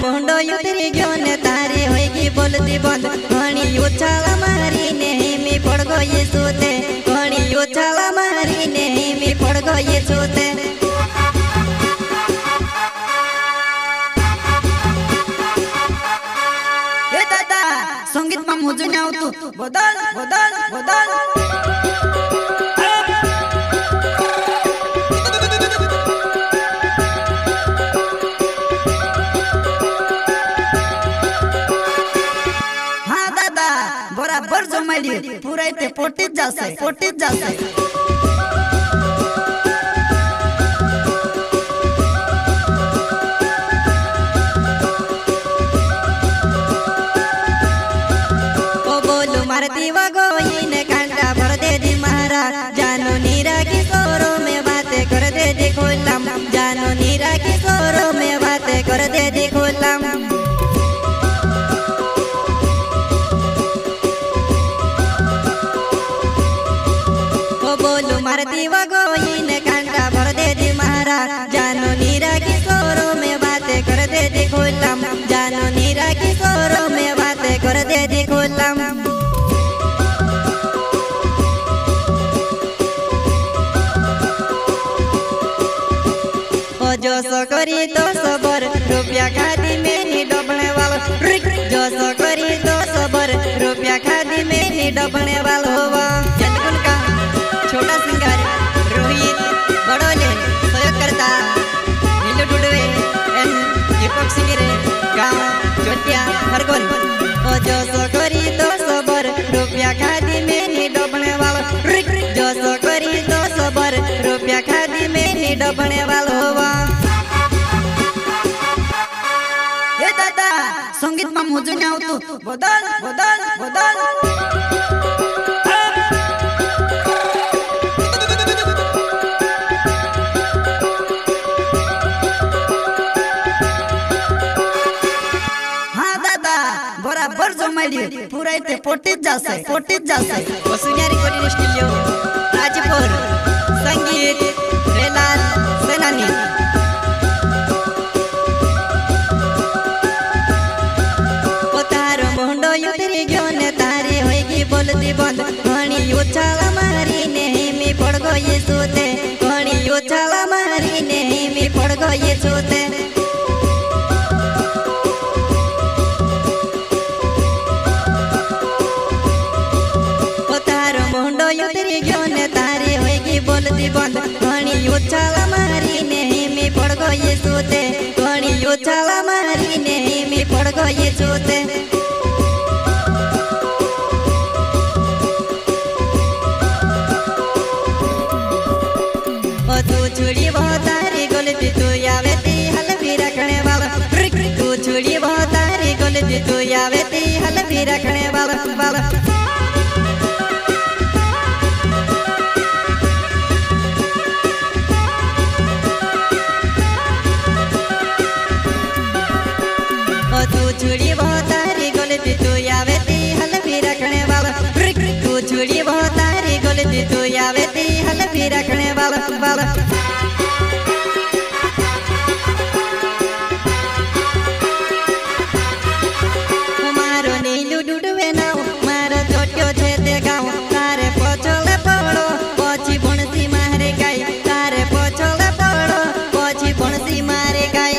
मुंडो उतरी गयो ने तारी होगी बोलती बंद घणी उछाला मारी ने मी पड़ गई सोते घणी उछाला मारी ने मी पड़ गई सोते ए दादा संगीत में मुझे नहीं आवतु बदल बदल बदल बराबर जमाइली पूरा ते पोटीत जासे पोटीत जासे ओ बोलू मारती वगोई ने कांटा भर दे दी महाराज जानो नीरा की सोरो में बातें कर दे दी खोलम जानो नीरा की सोरो में बातें कर दे दी खोलम बोलू मारती वगोई ने कांटा भर दे दी महाराज जानो नीरा की सोरो में बातें कर दे दी खोलम जानो नीरा की सोरो में बातें कर दे दी खोलम ओ जो सो करी तो सबर रुपया खादी में नी डबने वालो जो सो करी तो सबर रुपया खादी में नी डबने वालो होवा जनगुण का छोटा सिंगर रोहित बड़ोले सहयोग करता नीलू डुडवे एन दीपक सिंगरे गाँव चोटिया हरगोन ओ जो सो करी तो सबर रुपया खादी में नी डबने वालो जो सो करी तो सबर रुपया खादी में नी डबने वालो होवा ए दादा संगीत में मुझे नहीं आवतु बदल बदल बदल बराबर जमाइली पूरा ते पोटीत जासे वसुनिया रिकॉर्डिंग स्टूडियो राजपुर संगीत रेलाल सेनानी ओ तारो मुंडो उतरी गयो ने तारी होगी बोलती बंद घणी उछाला मारी ने मी पड़ गई सोते घणी उछाला मारी ने मी पड़ गई सोते उतरी गयो ने तारी होगी बोलती बंद घणी उछाला मारी ने मी पड़ गई सोते घणी उछाला मारी ने मी पड़ गई सोते ओ तू छुड़ी बहुत तारी गलती तू आवेती हल भी रखने वाला तू छुड़ी बहुत तारी गलती तू आवेती हल भी रखने वाला छुड़ी बहुत तारी गलती तू आवेती हल भी रखने वाला तू छुड़ी बहुत तारी गलती तू आवेती हल भी रखने वाला मारो नीलू डुडवे नाव मारो छोट्यो छे ते गाँव तारे पोछोले पड़ो पोछी भणसी मारे गाय तारे पोछोले पड़ो पोछी भणसी मारे गाय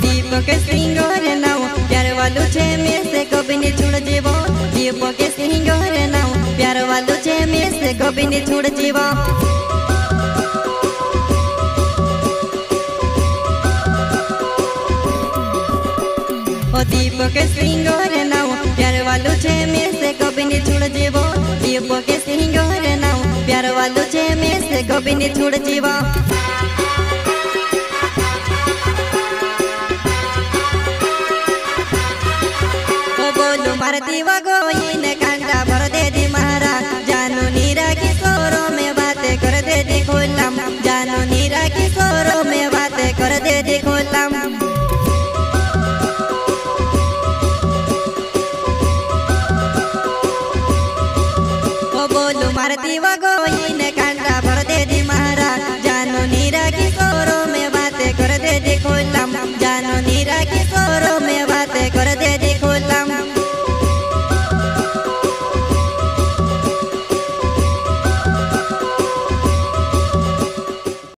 दीपक सिंगोरे नाव प्यार वालू छे में से कभी नहीं छोड़ जीवो दीपक सिंगोरे नाव प्यार वालू छे में से कभी नहीं छोड़ जीवो ओ दीपक सिंगोरे नाव प्यार वालू छे में से कभी नहीं छोड़ जीवो दीपक सिंगोरे नाव प्यार वालू छे में से कभी नहीं छोड़ जीवो मारती वगोई ने कांटा भर दे दी महारा जानू नीरा किशोरों में बातें कर दे दी खुल्लम जानू नीरा किशोरों में बातें कर दे दी खुल्लम ओ बोलू मारती वगोई